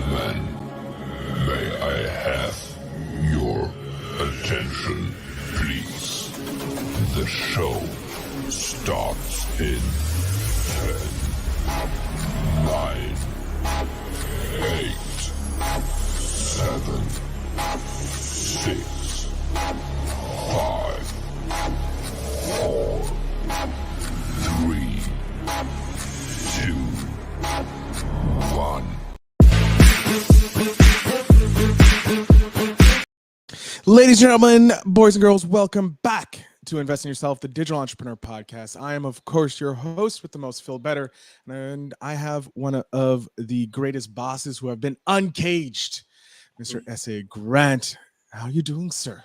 Then, may I have your attention, please? The show starts in 10, 9, 8, 7, 6, 5, 4, 3, 2, 1. Ladies and gentlemen, boys and girls, welcome back to Invest in Yourself, the Digital Entrepreneur Podcast. I am, of course, your host with the most, Phil Better, and I have one of the greatest bosses who have been uncaged, Mr. S.A. Grant. How are you doing, sir?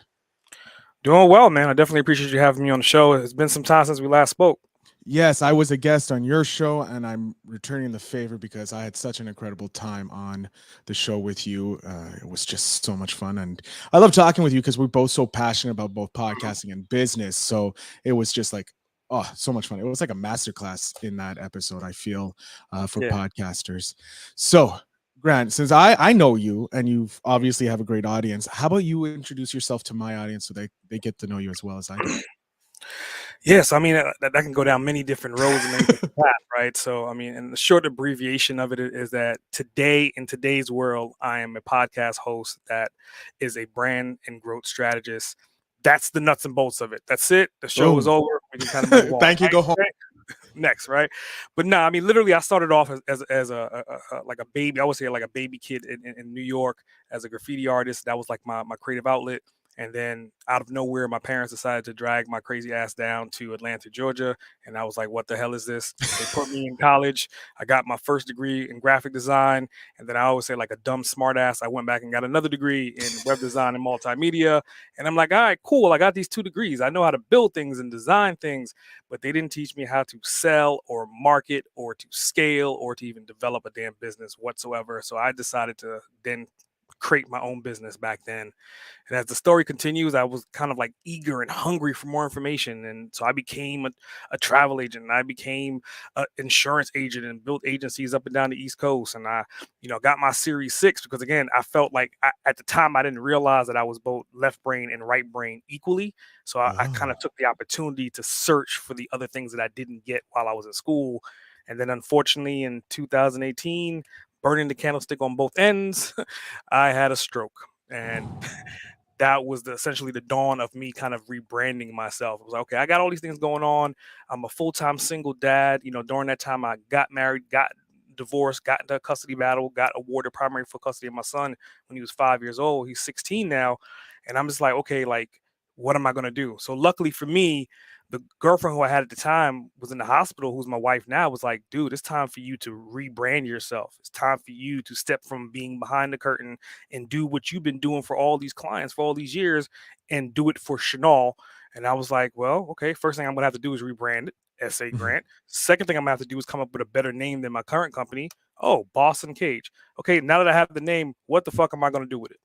Doing well, man. I definitely appreciate you having me on the show. It's been some time since we last spoke. Yes, I was a guest on your show, and I'm returning the favor because I had such an incredible time on the show with you. It was just so much fun, and I love talking with you because we're both so passionate about both podcasting and business. So it was just like, oh, so much fun. It was like a masterclass in that episode, I feel, for podcasters. So, Grant, since I know you and you obviously have a great audience, how about you introduce yourself to my audience so they get to know you as well as I do? Yes, I mean, that can go down many different roads and many different paths, right? So, I mean, and the short abbreviation of it is that today, in today's world, I am a podcast host that is a brand and growth strategist. That's the nuts and bolts of it. That's it. The show is over. We can kind of move on. Thank you. Go home. Next, right? But no, I mean, literally, I started off as a like a baby. I would say like a baby kid in New York as a graffiti artist. That was like my creative outlet. And then out of nowhere, my parents decided to drag my crazy ass down to Atlanta, Georgia. And I was like, what the hell is this? They put me in college. I got my first degree in graphic design. And then I always say like a dumb smart ass, I went back and got another degree in web design and multimedia. And I'm like, all right, cool. I got these 2 degrees. I know how to build things and design things, but they didn't teach me how to sell or market or to scale or to even develop a damn business whatsoever. So I decided to then create my own business back then. And as the story continues, I was kind of like eager and hungry for more information. And so I became a travel agent, and I became an insurance agent and built agencies up and down the East Coast. And I, got my Series 6 because, again, I felt like at the time I didn't realize that I was both left brain and right brain equally. So I kind of took the opportunity to search for the other things that I didn't get while I was in school. And then unfortunately in 2018, burning the candlestick on both ends, I had a stroke. And that was essentially the dawn of me kind of rebranding myself. I was like, okay, I got all these things going on. I'm a full-time single dad. During that time, I got married, got divorced, got into a custody battle, got awarded primary for custody of my son when he was 5 years old. He's 16 now. And I'm just like, okay, like, what am I going to do? So luckily for me, the girlfriend who I had at the time was in the hospital, who's my wife now, was like, dude, it's time for you to rebrand yourself. It's time for you to step from being behind the curtain and do what you've been doing for all these clients for all these years and do it for Chanel. And I was like, well, okay, first thing I'm going to have to do is rebrand it, S.A. Grant. Second thing I'm going to have to do is come up with a better name than my current company. Oh, Uncaged. Okay, now that I have the name, what the fuck am I going to do with it?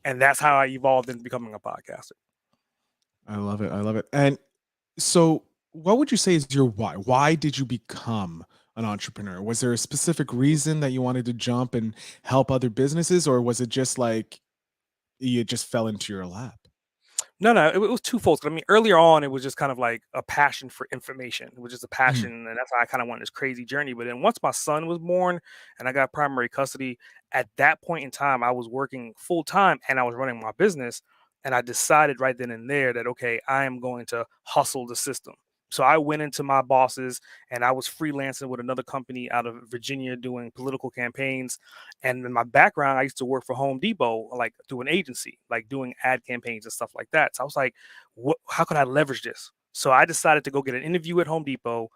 And that's how I evolved into becoming a podcaster. I love it. I love it. And so what would you say is your why? Why did you become an entrepreneur? Was there a specific reason that you wanted to jump and help other businesses, or was it just like you just fell into your lap? No, it was twofold. I mean, earlier on, it was just kind of like a passion for information. It was just a passion, and that's why I kind of went this crazy journey. But then once my son was born and I got primary custody, at that point in time, I was working full time and I was running my business. And I decided right then and there that, okay, I am going to hustle the system. So I went into my bosses and I was freelancing with another company out of Virginia doing political campaigns. And in my background, I used to work for Home Depot, like through an agency, like doing ad campaigns and stuff like that. So I was like, how could I leverage this? So I decided to go get an interview at Home Depot.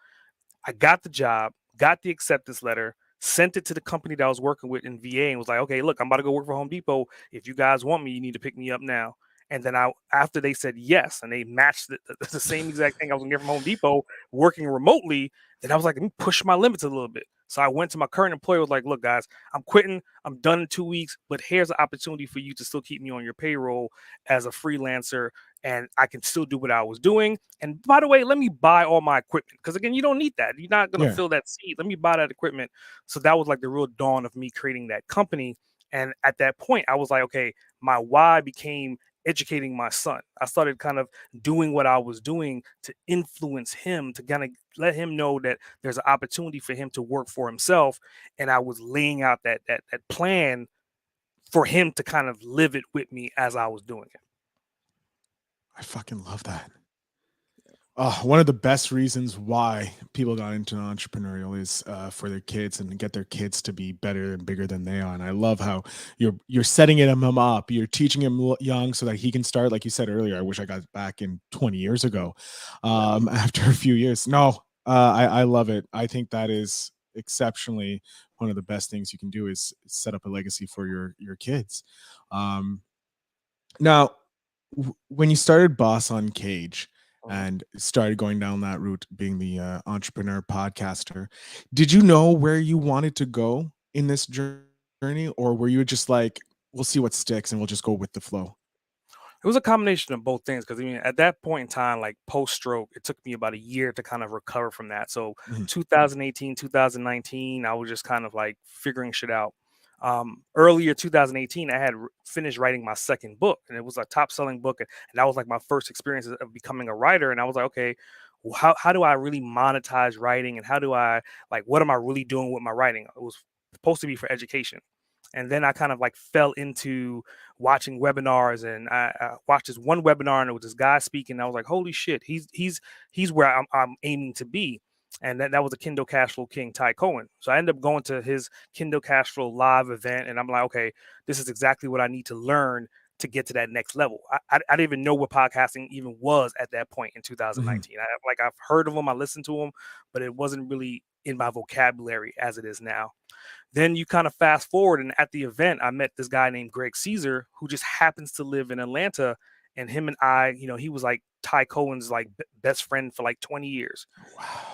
I got the job, got the acceptance letter, sent it to the company that I was working with in VA and was like, okay, look, I'm about to go work for Home Depot. If you guys want me, you need to pick me up now. And then after they said yes, and they matched the same exact thing I was going to get from Home Depot working remotely, then I was like, let me push my limits a little bit. So I went to my current employer, was like, look, guys, I'm quitting. I'm done in 2 weeks, but here's an opportunity for you to still keep me on your payroll as a freelancer, and I can still do what I was doing. And by the way, let me buy all my equipment. Because again, you don't need that. You're not gonna Yeah. fill that seat. Let me buy that equipment. So that was like the real dawn of me creating that company. And at that point, I was like, okay, my why became educating my son. I started kind of doing what I was doing to influence him, to kind of let him know that there's an opportunity for him to work for himself. And I was laying out that plan for him to kind of live it with me as I was doing it. I fucking love that. One of the best reasons why people got into entrepreneurial is for their kids and to get their kids to be better and bigger than they are. And I love how you're setting him up, you're teaching him young so that he can start, like you said earlier. I wish I got back in 20 years ago, Yeah. after a few years. No, I love it. I think that is exceptionally one of the best things you can do is set up a legacy for your kids. Um, Now, when you started Boss on Cage Mhm. and started going down that route, being the entrepreneur podcaster, did you know where you wanted to go in this journey, or were you just like, "We'll see what sticks, and we'll just go with the flow"? It was a combination of both things because I mean, at that point in time, like post stroke, it took me about a year to kind of recover from that. So Mhm. 2018, 2019, I was just kind of like figuring shit out. Earlier 2018, I had finished writing my second book, and it was a top selling book, and that was like my first experience of becoming a writer. And I was like, okay, well, how do I really monetize writing, and how do I like what am I really doing with my writing? It was supposed to be for education, and then I kind of like fell into watching webinars, and I watched this one webinar, and it was this guy speaking, and I was like, holy shit, he's where I'm aiming to be. And that was a Kindle Cashflow King, Ty Cohen. So I ended up going to his Kindle Cashflow live event, and I'm like, okay, this is exactly what I need to learn to get to that next level. I didn't even know what podcasting even was at that point in Mhm. 2019. I've heard of them, I listened to them, but it wasn't really in my vocabulary as it is now. Then you kind of fast forward, and at the event, I met this guy named Greg Caesar, who just happens to live in Atlanta. And him and I, he was like Ty Cohen's like best friend for like 20 years.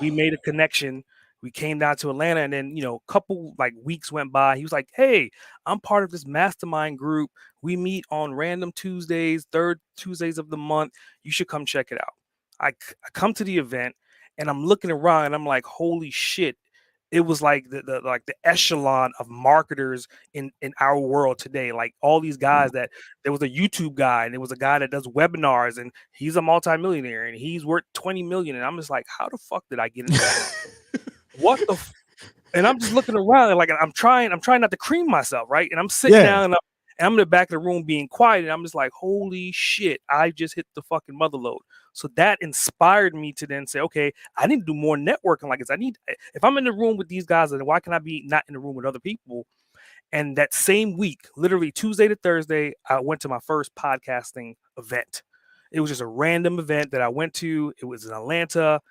We Wow. made a connection. We came down to Atlanta, and then a couple like weeks went by. He was like, "Hey, I'm part of this mastermind group. We meet on random Tuesdays, third Tuesdays of the month. You should come check it out." I come to the event, and I'm looking around, and I'm like, "Holy shit!" It was like the echelon of marketers in our world today. Like all these guys that there was a YouTube guy, and there was a guy that does webinars, and he's a multimillionaire, and he's worth 20 million. And I'm just like, how the fuck did I get into that? What the and I'm just looking around, and like I'm trying not to cream myself, right? And I'm sitting Yeah. down, and I'm in the back of the room being quiet, and I'm just like, holy shit, I just hit the fucking mother load. So that inspired me to then say, okay, I need to do more networking like this. If I'm in the room with these guys, then why can I be not in the room with other people? And that same week, literally Tuesday to Thursday, I went to my first podcasting event. It was just a random event that I went to. It was in Atlanta,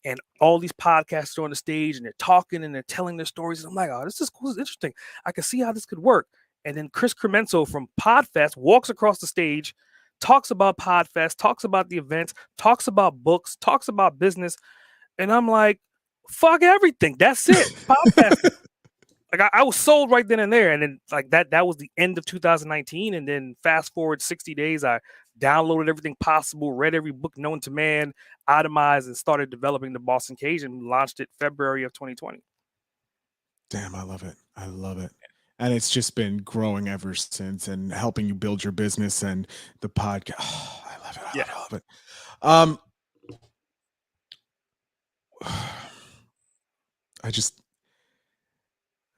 and all these podcasters are on the stage, and they're talking and they're telling their stories. And I'm like, oh, this is cool. This is interesting. I can see how this could work. And then Chris Cremenso from Podfest walks across the stage, talks about Podfest, talks about the events, talks about books, talks about business. And I'm like, fuck everything. That's it. Podcasting. Like I was sold right then and there, and then like that was the end of 2019. And then fast forward 60 days, I downloaded everything possible, read every book known to man, itemized, and started developing the Boston Cage, and launched it February of 2020. Damn, I love it. I love it. And it's just been growing ever since and helping you build your business and the podcast. Oh, I love it. I Yeah, love it. I love it. Um, I just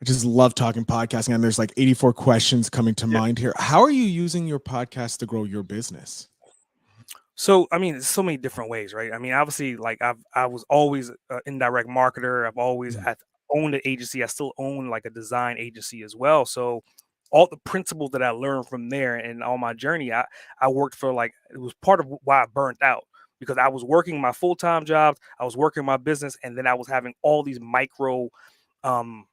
I just love talking podcasting, and there's like 84 questions coming to yeah. mind here. How are you using your podcast to grow your business? So I mean, there's so many different ways, right? I mean, obviously, like I was always an indirect marketer. Mhm. I've owned an agency. I still own like a design agency as well. So all the principles that I learned from there and on my journey, I worked for like it was part of why I burnt out because I was working my full time jobs, I was working my business, and then I was having all these micro um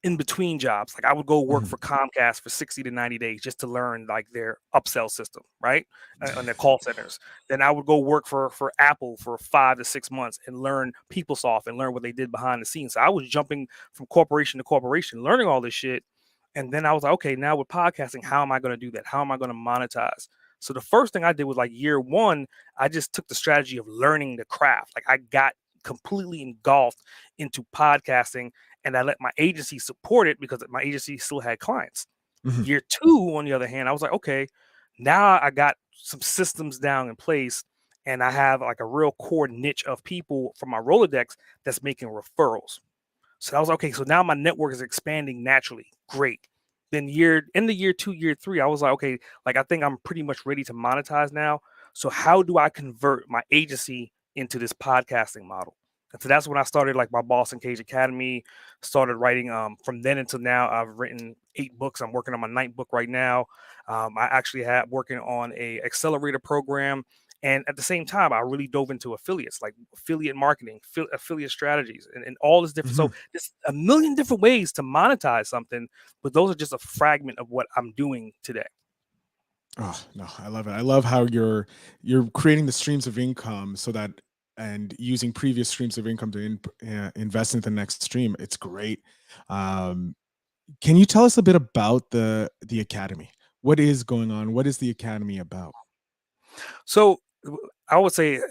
in between jobs. Like I would go work Mhm. for Comcast for 60 to 90 days just to learn like their upsell system, right? On their call centers. Then I would go work for Apple for 5 to 6 months and learn PeopleSoft and learn what they did behind the scenes. So I was jumping from corporation to corporation, learning all this shit. And then I was like, okay, now with podcasting, how am I going to do that? How am I going to monetize? So the first thing I did was like year one, I just took the strategy of learning the craft. Like I got completely engulfed into podcasting, and I let my agency support it because my agency still had clients. Mhm. Year two, on the other hand, I was like, okay, now I got some systems down in place, and I have like a real core niche of people from my Rolodex that's making referrals. So I was okay. So now my network is expanding naturally. Great. Then in the year two, year three, I was like, okay, like I think I'm pretty much ready to monetize now. So how do I convert my agency into this podcasting model? And so that's when I started like my Boss Uncaged Academy, started writing. From then until now, I've written 8 books. I'm working on my 9th book right now. I actually have working on a accelerator program. And at the same time, I really dove into affiliates, like affiliate marketing, affiliate strategies, and all this different. Mhm. So there's a million different ways to monetize something, but those are just a fragment of what I'm doing today. Oh, no, I love it. I love how you're creating the streams of income so that and using previous streams of income to invest in the next stream. It's great. Um, can you tell us a bit about the academy? What is going on? What is the academy about? So I would say,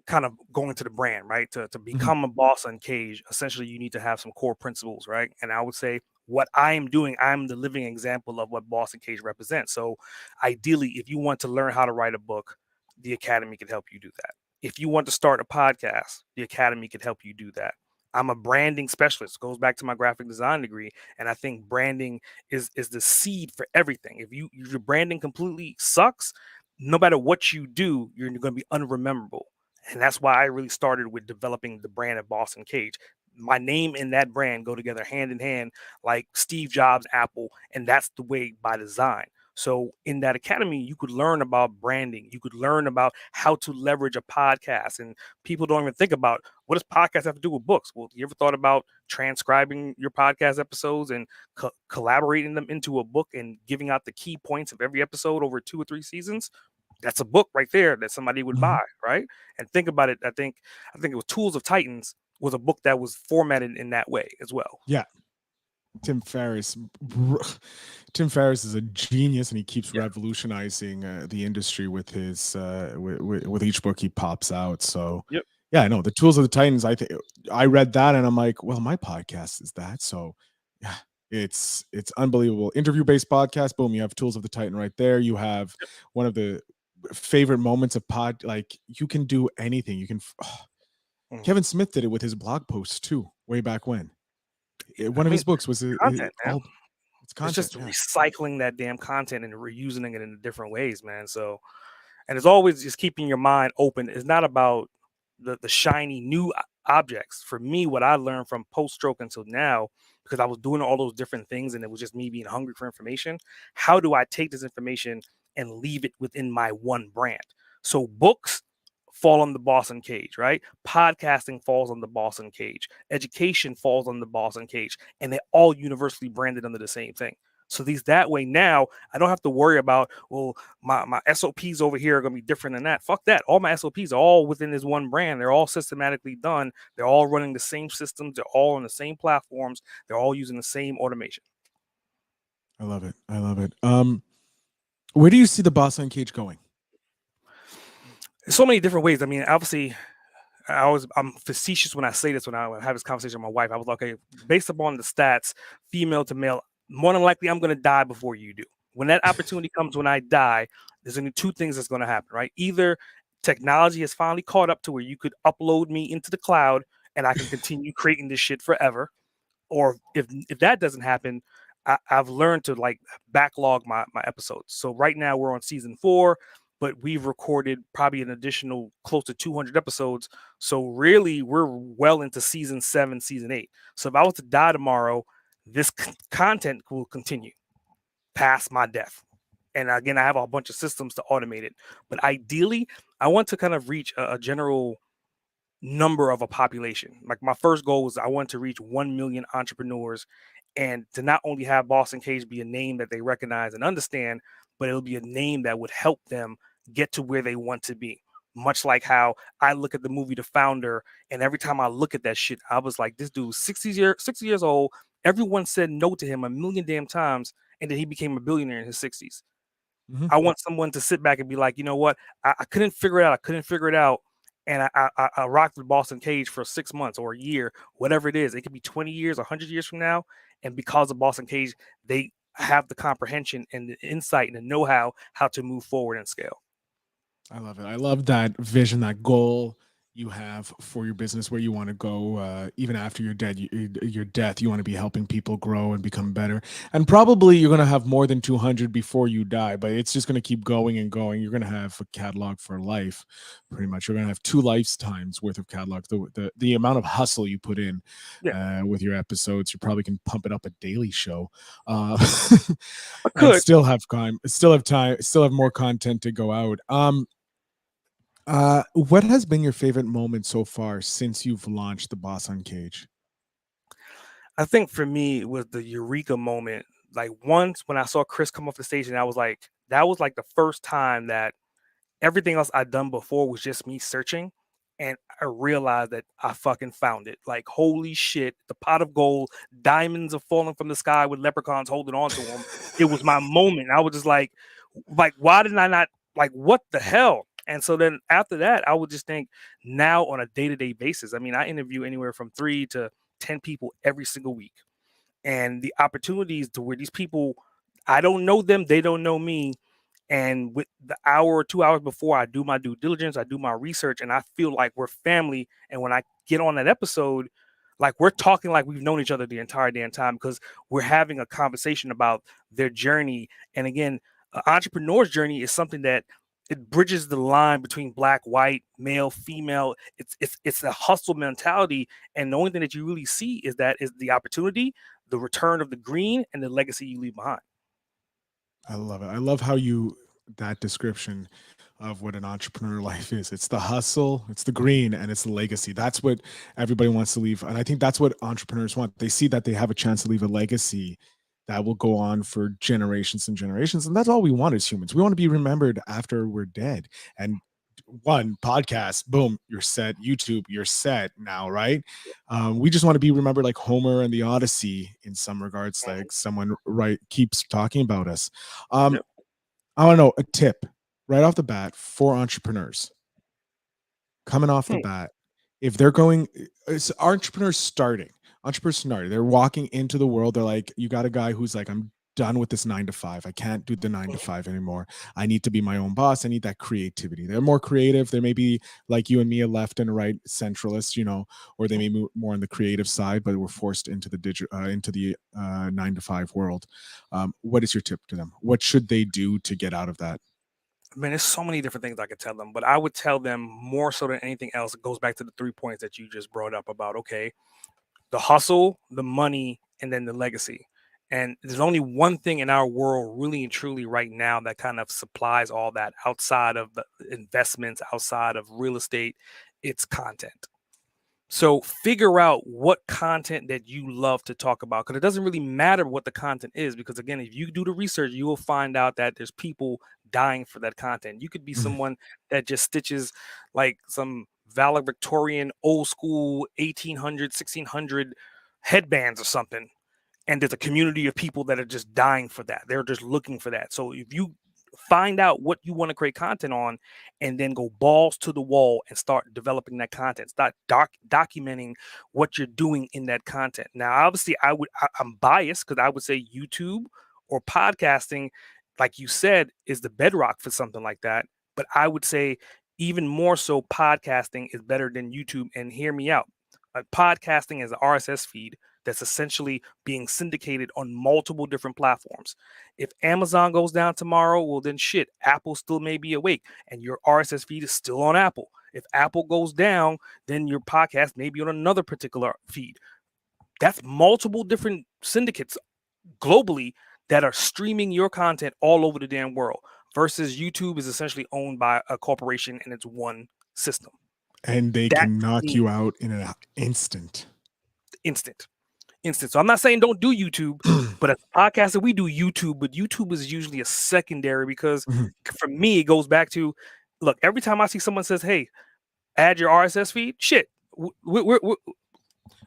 kind of going to the brand, right? To Mhm. become a boss on Cage, essentially, you need to have some core principles, right? And I would say what I am doing, I'm the living example of what Boss and Cage represents. So ideally, if you want to learn how to write a book, the academy can help you do that. If you want to start a podcast, the academy can help you do that. I'm a branding specialist. Goes back to my graphic design degree, and I think branding is the seed for everything. If your branding completely sucks, no matter what you do, you're going to be unrememberable. And that's why I really started with developing the brand of Boston Cage. My name and that brand go together hand in hand, like Steve Jobs, Apple, and that's the way by design. So in that academy, you could learn about branding. You could learn about how to leverage a podcast. And people don't even think about what does podcast have to do with books. Well, you ever thought about transcribing your podcast episodes and collaborating them into a book and giving out the key points of every episode over 2 or 3 seasons? That's a book right there that somebody would Mhm. buy, right? And think about it. I think it was Tools of Titans was a book that was formatted in that way as well. Yeah, Tim Ferriss. Tim Ferriss is a genius, and he keeps Yeah. revolutionizing the industry with his with each book he pops out. So, Yep. yeah, I know the Tools of the Titans. I think I read that, and I'm like, well, my podcast is that. So, yeah, it's unbelievable. Interview based podcast. Boom, you have Tools of the Titan right there. You have one of the favorite moments of pod. Like you can do anything. You can. Mhm. Kevin Smith did it with his blog posts too, way back when. I One of mean, his books was content, man. all it's It's content. just Yeah. recycling that damn content and reusing it in different ways, man. So, and it's always just keeping your mind open. It's not about the shiny new objects. For me, what I learned from post stroke until now, because I was doing all those different things and it was just me being hungry for information. How do I take this information and leave it within my one brand? So books fall on the Boston Cage, right? Podcasting falls on the Boston Cage. Education falls on the Boston Cage, and they're all universally branded under the same thing. So these that way now I don't have to worry about, well, my SOPs over here are going to be different than that. Fuck that. All my SOPs are all within this one brand. They're all systematically done. They're all running the same systems. They're all on the same platforms. They're all using the same automation. I love it. I love it. Where do you see the Boss Cage going? There's so many different ways. I mean, obviously, I'm facetious when I say this. When I have this conversation with my wife, I was like, okay, based upon the stats, female to male, more than likely I'm going to die before you do. When that opportunity comes, when I die, there's only two things that's going to happen, right? Either technology has finally caught up to where you could upload me into the cloud and I can continue creating this shit forever, or if that doesn't happen, I've learned to like backlog my episodes. So right now we're on season 4, but we've recorded probably an additional close to 200 episodes. So really, we're well into season 7, season 8. So if I was to die tomorrow, this content will continue past my death. And again, I have a bunch of systems to automate it. But ideally, I want to kind of reach a general number of a population. Like my first goal was I want to reach 1 million entrepreneurs and to not only have Boston Cage be a name that they recognize and understand, but it'll be a name that would help them get to where they want to be. Much like how I look at the movie The Founder, and every time I look at that shit, I was like, this dude's 60 years old. Everyone said no to him a million damn times, and then he became a billionaire in his 60s. Mhm. I want someone to sit back and be like, you know what? I couldn't figure it out. I couldn't figure it out. And I rocked with Boston Cage for 6 months or a year, whatever it is. It could be 20 years, 100 years from now. And because of Boston Cage, they have the comprehension and the insight and the know how to move forward and scale. I love it. I love that vision, that goal you have for your business, where you want to go, even after you're dead. Your death, you want to be helping people grow and become better. And probably you're going to have more than 200 before you die, but it's just going to keep going and going. You're going to have a catalog for life, pretty much. You're going to have 2 lifetimes worth of catalog. The amount of hustle you put in Yeah, with your episodes, you probably can pump it up a daily show, I and could. still have more content to go out. What has been your favorite moment so far since you've launched the Boss Uncaged? I think for me it was the eureka moment. Like once when I saw Chris come off the stage, and I was like, that was like the first time that everything else I'd done before was just me searching. And I realized that I fucking found it. Like, holy shit, the pot of gold, diamonds are falling from the sky with leprechauns holding on to them. It was my moment. I was just like, why didn't I not, like, what the hell? And so then after that, I would just think now on a day to day basis. I mean, I interview anywhere from 3 to 10 people every single week. And the opportunities to where these people, I don't know them, they don't know me, and with the hour or 2 hours before I do my due diligence, I do my research, and I feel like we're family. And when I get on that episode, like we're talking like we've known each other the entire damn time because we're having a conversation about their journey. And again, an entrepreneur's journey is something that it bridges the line between black, white, male, female. It's a hustle mentality, and the only thing that you really see is the opportunity, the return of the green, and the legacy you leave behind. I love it. I love how you that description of what an entrepreneur life is. It's the hustle, it's the green, and it's the legacy. That's what everybody wants to leave. And I think that's what entrepreneurs want. They see that they have a chance to leave a legacy that will go on for generations and generations. And that's all we want as humans. We want to be remembered after we're dead. And one podcast, boom, you're set. YouTube, you're set now, right? We just want to be remembered like Homer and the Odyssey in some regards, like someone right keeps talking about us. Um, Yep. I don't know, a tip right off the bat for entrepreneurs coming off the Hmm. bat. If they're going, it's entrepreneurs starting, they're walking into the world. They're like, you got a guy who's like, I'm done with this 9 to 5. I can't do the 9 to 5 anymore. I need to be my own boss. I need that creativity. They're more creative. They may be like you and me, a left and a right centralist, or they may move more on the creative side, but we're forced into the into the 9 to 5 world. What is your tip to them? What should they do to get out of that? Man, there's so many different things I could tell them, but I would tell them more so than anything else. It goes back to the 3 points that you just brought up about, okay, the hustle, the money, and then the legacy. And there's only one thing in our world, really and truly, right now that kind of supplies all that outside of the investments, outside of real estate. It's content. So figure out what content that you love to talk about, because it doesn't really matter what the content is. Because again, if you do the research, you will find out that there's people dying for that content. You could be Mhm. someone that just stitches like some valedictorian, old school 1800, 1600 headbands or something, and there's a community of people that are just dying for that. They're just looking for that. So if you find out what you want to create content on and then go balls to the wall and start developing that content, start documenting what you're doing in that content. Now obviously I'm biased because I would say YouTube or podcasting, like you said, is the bedrock for something like that, but I would say even more so podcasting is better than YouTube. And hear me out, podcasting is an RSS feed that's essentially being syndicated on multiple different platforms. If Amazon goes down tomorrow, well, then shit, Apple still may be awake and your RSS feed is still on Apple. If Apple goes down, then your podcast may be on another particular feed. That's multiple different syndicates globally that are streaming your content all over the damn world versus YouTube is essentially owned by a corporation and it's one system. And they That can to knock me, you out in an instant. instant. instance. So I'm not saying don't do YouTube, but as a podcaster, we do YouTube, but YouTube is usually a secondary because Mhm. for me, it goes back to look, every time I see someone says, hey, add your RSS feed, shit.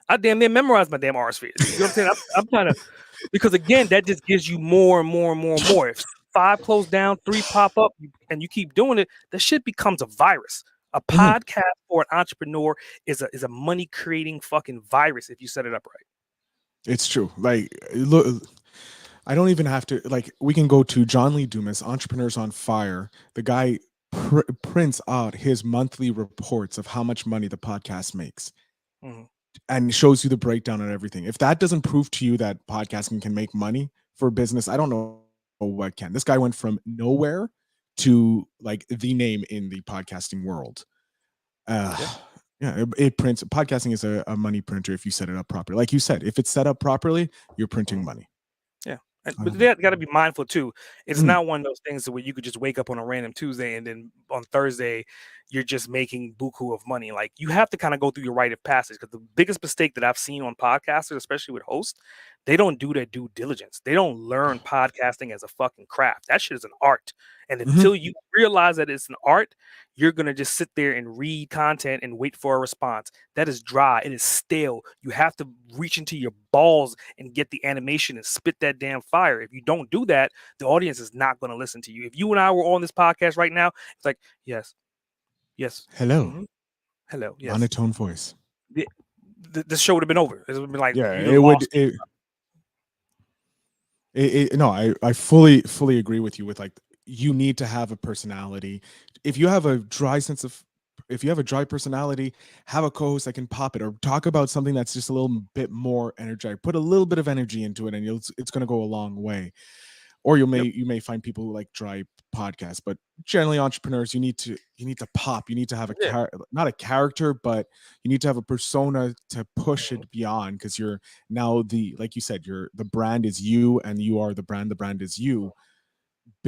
I damn near memorize my damn RSS feed. You know what I'm saying? I'm trying to, because again, that just gives you more and more and more and more. If 5 close down, 3 pop up, and you keep doing it, that shit becomes a virus. A Mhm. podcast for an entrepreneur is a money creating fucking virus if you set it up right. It's true. Like, look, I don't even have to. Like, we can go to John Lee Dumas, Entrepreneurs on Fire. The guy prints out his monthly reports of how much money the podcast makes Mhm. and shows you the breakdown on everything. If that doesn't prove to you that podcasting can make money for business, I don't know what can. This guy went from nowhere to like the name in the podcasting world. Yeah. Yeah, it prints. Podcasting is a money printer if you set it up properly. Like you said, if it's set up properly, you're printing Mhm. money. Yeah. But Um, they got to be mindful too. It's mhm, not one of those things where you could just wake up on a random Tuesday and then on Thursday you're just making buku of money. Like you have to kind of go through your rite of passage because the biggest mistake that I've seen on podcasters, especially with hosts, they don't do their due diligence. They don't learn podcasting as a fucking craft. That shit is an art. And mhm. until you realize that it's an art, you're gonna just sit there and read content and wait for a response. That is dry. It is stale. You have to reach into your balls and get the animation and spit that damn fire. If you don't do that, the audience is not going to listen to you. If you and I were on this podcast right now, it's like, yes, yes, Hello, mhm, hello, yes. monotone voice. The, this show would have been over. It would have been like, Yeah, you'd have it would. lost me. No, I fully agree with you. With like, you need to have a personality. If you have a dry sense of, if you have a dry personality, have a co-host that can pop it or talk about something that's just a little bit more energetic. Put a little bit of energy into it, and it's going to go a long way. Or Yep. you may find people who like dry podcasts, but generally entrepreneurs, you need to pop. You need to have a Yeah. not a character, but you need to have a persona to push Mhm. it beyond, because you're now the, like you said, you're the brand is you and you are the brand is you.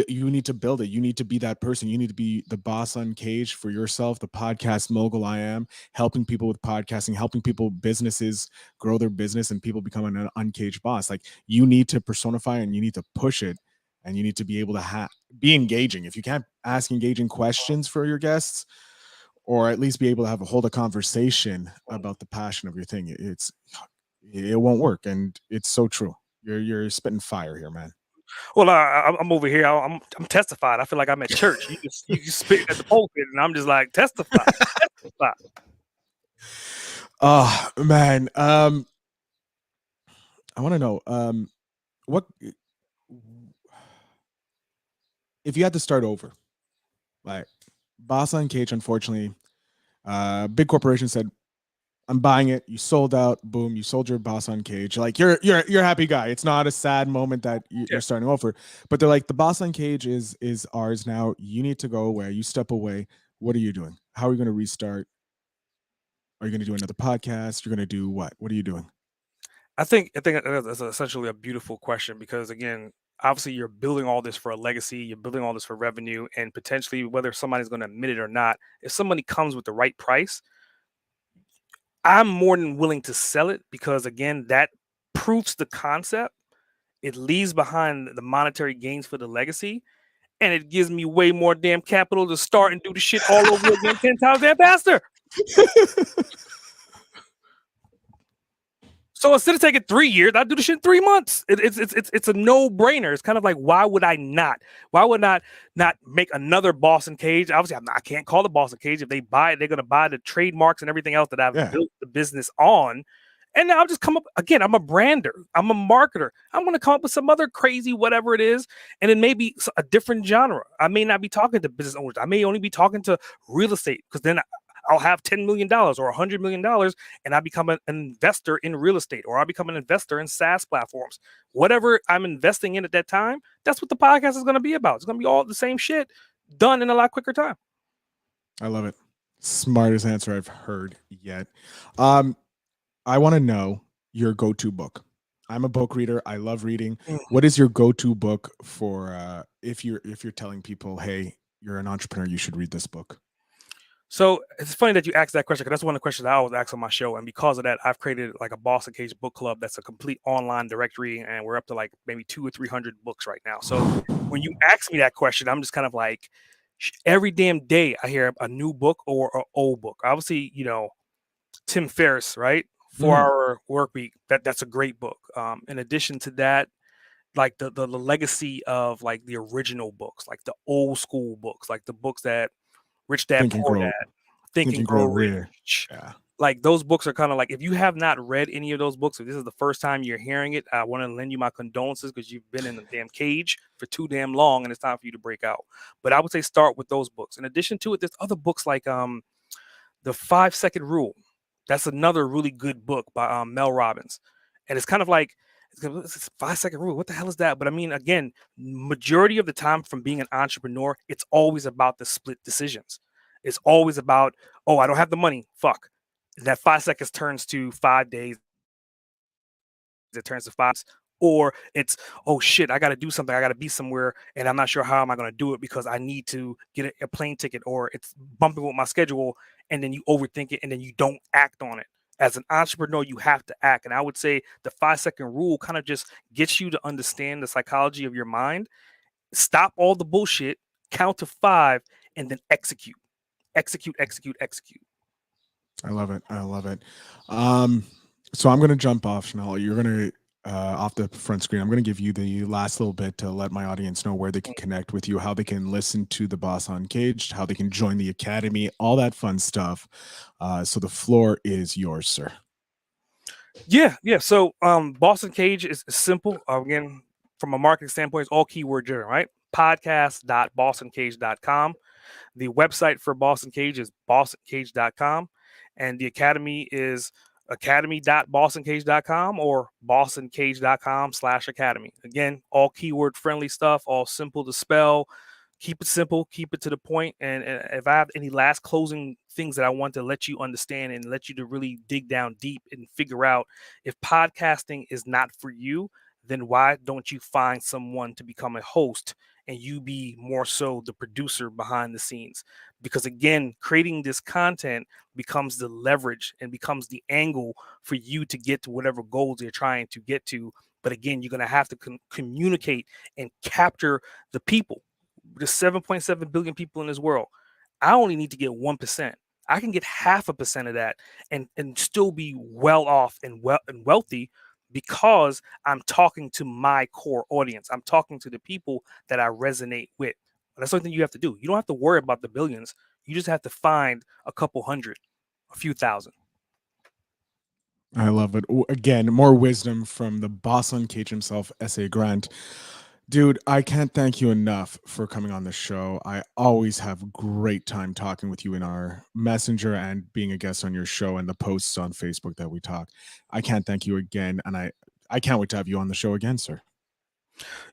You need to build it. You need to be that person. You need to be the boss Uncaged for yourself, the podcast mogul I am, helping people with podcasting, helping people, businesses grow their business and people become an uncaged boss. Like, you need to personify and you need to push it, and you need to be able to be engaging. If you can't ask engaging questions for your guests, or at least be able to hold a conversation about the passion of your thing, it won't work. And it's so true. You're spitting fire here, man. Well, I'm over here. I'm testified. I feel like I'm at church. You spitting at the pulpit, and I'm just like testify, testify. Oh man, I want to know, what if you had to start over? Like, Boss on Cage, unfortunately, big corporation said, "I'm buying it." You sold out. Boom, you sold your Boss on Cage. Like, you're a happy guy. It's not a sad moment that Yeah. you're starting over. But they're like, the Boss on Cage is ours now. You need to go away. You step away. What are you doing? How are you going to restart? Are you going to do another podcast? You're going to do what? What are you doing? I think that's essentially a beautiful question because again, obviously you're building all this for a legacy, you're building all this for revenue, and potentially whether somebody's going to admit it or not, if somebody comes with the right price, I'm more than willing to sell it because again, that proves the concept. It leaves behind the monetary gains for the legacy, and it gives me way more damn capital to start and do the shit all over again 10 times that faster. So instead of taking 3 years, I do the shit in 3 months. It's a no brainer. It's kind of like why would I not? Why would not make another Boston Cage? Obviously, I can't call it Boston Cage. If they buy it, they're gonna buy the trademarks and everything else that I've Yeah, built the business on. And then I'll just come up again. I'm a brander. I'm a marketer. I'm gonna come up with some other crazy whatever it is, and then maybe a different genre. I may not be talking to business owners. I may only be talking to real estate because then I'll have $10 million or $100 million and I become an investor in real estate or I become an investor in SaaS platforms. Whatever I'm investing in at that time, that's what the podcast is going to be about. It's going to be all the same shit done in a lot quicker time. I love it. Smartest answer I've heard yet. Um, I want to know your go-to book. I'm a book reader. I love reading. Mm. What is your go-to book for if you're telling people, hey, you're an entrepreneur, you should read this book? So it's funny that you asked that question, because that's one of the questions I always ask on my show. And because of that, I've created like a Boss Uncaged book club that's a complete online directory, and we're up to like maybe 200 or 300 books right now. So when you ask me that question, I'm just kind of like, every damn day I hear a new book or an old book. Obviously, Tim Ferriss, right? 4 Hour Work Week. That's a great book. In addition to that, like the legacy of like the original books, like the old school books, like the books that Rich Dad Think and Poor Grow, Dad, Think Think and and Grow Grow Rich. Rich. Yeah, Like those books are kind of like, if you have not read any of those books, if this is the first time you're hearing it, I want to lend you my condolences, because you've been in the damn cage for too damn long and it's time for you to break out. But I would say start with those books. In addition to it, there's other books like The 5 Second Rule. That's another really good book by Mel Robbins. And it's kind of like, it's 5 Second Rule. What the hell is that? But I mean, again, majority of the time from being an entrepreneur, it's always about the split decisions. It's always about, oh, I don't have the money. Fuck. That 5 seconds turns to 5 days. It turns to 5. Or it's, oh shit, I got to do something. I got to be somewhere, and I'm not sure how am I going to do it because I need to get a plane ticket, or it's bumping with my schedule. And then you overthink it, and then you don't act on it. As an entrepreneur, you have to act. And I would say the 5 second rule kind of just gets you to understand the psychology of your mind. Stop all the bullshit, count to 5, and then execute. Execute, execute, execute. I love it. I love it. So I'm gonna jump off, Chanel. You're gonna off the front screen. I'm gonna give you the last little bit to let my audience know where they can connect with you, how they can listen to the Boss Uncaged, how they can join the academy, all that fun stuff. So the floor is yours, sir. Yeah, yeah. So Boss Uncaged is simple. Again, from a marketing standpoint, it's all keyword driven, right? Podcast.bossuncaged.com. The website for Boss Uncaged is bossuncaged.com. And the academy is academy.bossuncaged.com or bossuncaged.com/academy. Again, all keyword friendly stuff, all simple to spell. Keep it simple, keep it to the point. And if I have any last closing things that I want to let you understand and let you to really dig down deep and figure out, if podcasting is not for you, then why don't you find someone to become a host and you be more so the producer behind the scenes? Because again, creating this content becomes the leverage and becomes the angle for you to get to whatever goals you're trying to get to. But again, you're going to have to communicate and capture the people. There's 7.7 billion people in this world. I only need to get 1%. I can get 0.5% of that and still be well off and wealthy, because I'm talking to my core audience. I'm talking to the people that I resonate with. That's something you have to do. You don't have to worry about the billions. You just have to find a couple hundred, a few thousand. I love it. Again, more wisdom from the Boss Uncaged himself, S.A. Grant. Dude, I can't thank you enough for coming on the show. I always have great time talking with you in our messenger and being a guest on your show and the posts on Facebook that we talk. I can't thank you again, and I can't wait to have you on the show again, sir.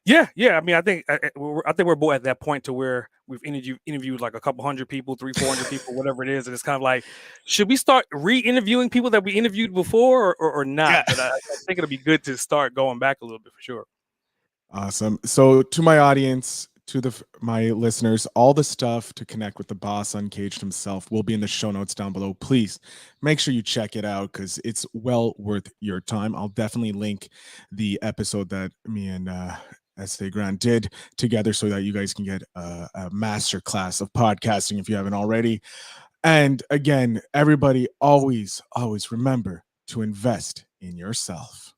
Yeah, yeah. I mean, I think we're both at that point to where we've interviewed like a couple hundred people, 300-400 people, whatever it is, and it's kind of like, should we start re-interviewing people that we interviewed before, or not? Yeah. But I think it'll be good to start going back a little bit for sure. Awesome. So to my audience, to my listeners, all the stuff to connect with the Boss Uncaged himself will be in the show notes down below. Please make sure you check it out because it's well worth your time. I'll definitely link the episode that me and S.A. Grant did together so that you guys can get a master class of podcasting if you haven't already. And again, everybody always remember to invest in yourself.